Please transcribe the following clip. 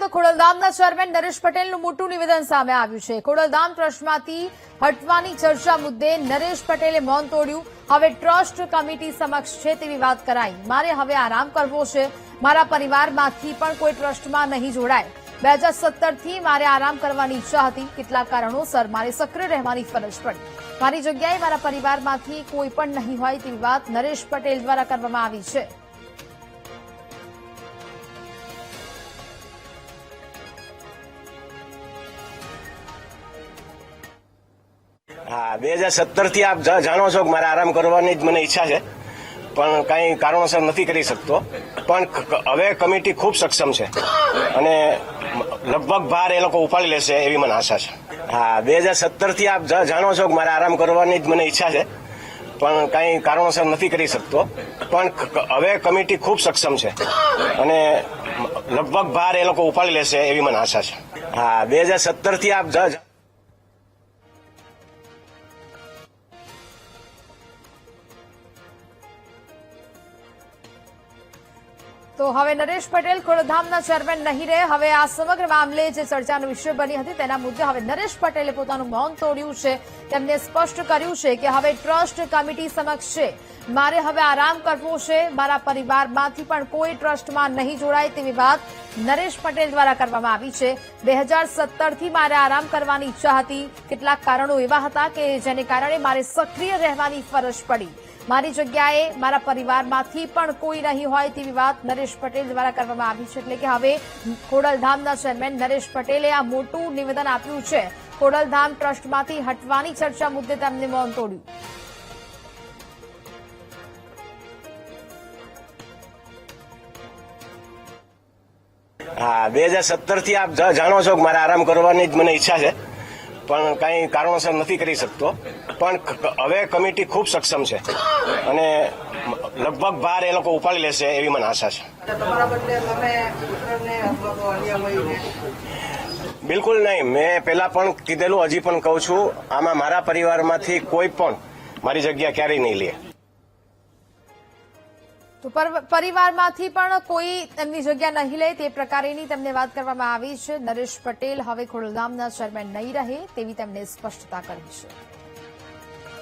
તો ખોડલધામના ચેરમેન નરેશ પટેલનું મોટું નિવેદન સામે આવ્યું છે। ખોડલધામ ટ્રસ્ટમાંથી હટવાની ચર્ચા મુદ્દે નરેશ પટેલે મૌન તોડ્યું। હવે ટ્રસ્ટ કમિટી સમક્ષ છે તેવી વાત કરાઈ। મારે હવે આરામ કરવો છે। મારા પરિવારમાંથી પણ કોઈ ટ્રસ્ટમાં નહીં જોડાય। 2017થી મારે આરામ કરવાની ઈચ્છા હતી। કેટલાક કારણોસર મારે સક્રિય રહેવાની ફરજ પડી। મારી જગ્યાએ મારા પરિવારમાંથી કોઈ પણ નહીં હોય તેવી વાત નરેશ પટેલ દ્વારા કરવામાં આવી છે। हाँ 2017 थी आप जाणो छो मारे आराम करवानी ज मने इच्छा है पण कई कारणोसर नहीं करी सकतो पण हवे कमिटी खूब सक्षम है अने लगभग भार ए लोको उपाड़ी लेशे एवी मने आशा छे। हाँ 2017 थी आप जाणो छो मारे आराम करवानी ज मने इच्छा है पण कई कारणोसर नहीं करी सकतो पण हवे कमिटी खूब सक्षम है अने लगभग भार ए लोको उपाड़ी लेशे एवी मने आशा छे। हाँ 2017 थी आप તો હવે નરેશ પટેલ ખોડલધામના ચેરમેન નહીં રહે। હવે આ સમગ્ર મામલે જે ચર્ચાનો વિષય બની હતી તેના મુદ્દે હવે નરેશ પટેલે પોતાનું મૌન તોડ્યું છે। તેમને સ્પષ્ટ કર્યું છે કે હવે ટ્રસ્ટ કમિટી સમક્ષ છે। મારે હવે આરામ કરવો છે। મારા પરિવારમાંથી પણ કોઈ ટ્રસ્ટમાં નહીં જોડાય તેવી વાત નરેશ પટેલ દ્વારા કરવામાં આવી છે। 2017થી મારે આરામ કરવાની ઈચ્છા હતી। કેટલાક કારણો એવા હતા કે જેને કારણે મારે સક્રિય રહેવાની ફરજ પડી। મારી જગ્યાએ મારા પરિવારમાંથી પણ કોઈ નહીં હોય તેવી વાત નરેશ પટેલ દ્વારા કરવામાં આવી છે। એટલે કે હવે ખોડલધામના ચેરમેન નરેશ પટેલે આ મોટું નિવેદન આપ્યું છે। ખોડલધામ ટ્રસ્ટમાંથી હટવાની ચર્ચા મુદ્દે તેમને મૌન તોડ્યું। हाँ 2017 थी आप जाणो छो मारे आराम करवानी ज मने इच्छा है पण कई कारणोसर नहीं करी सकतो पण हवे कमिटी खूब सक्षम है अने लगभग भार ए लोको उपाड़ी लेशे एवी मने आशा छे। बिल्कुल नहीं, मैं पहला पण कीधेलुं हजी पण कहूं छुं आमां मारा परिवारमांथी कोई पण मारी जग्या क्यारेय नहीं ले। તો પરિવારમાંથી પણ કોઈ તેમની જગ્યા નહીં લે તે પ્રકારેની તેમને વાત કરવામાં આવી છે। નરેશ પટેલ હવે ખોડલધામના ચેરમેન નહીં રહે તેવી તેમણે સ્પષ્ટતા કરી છે।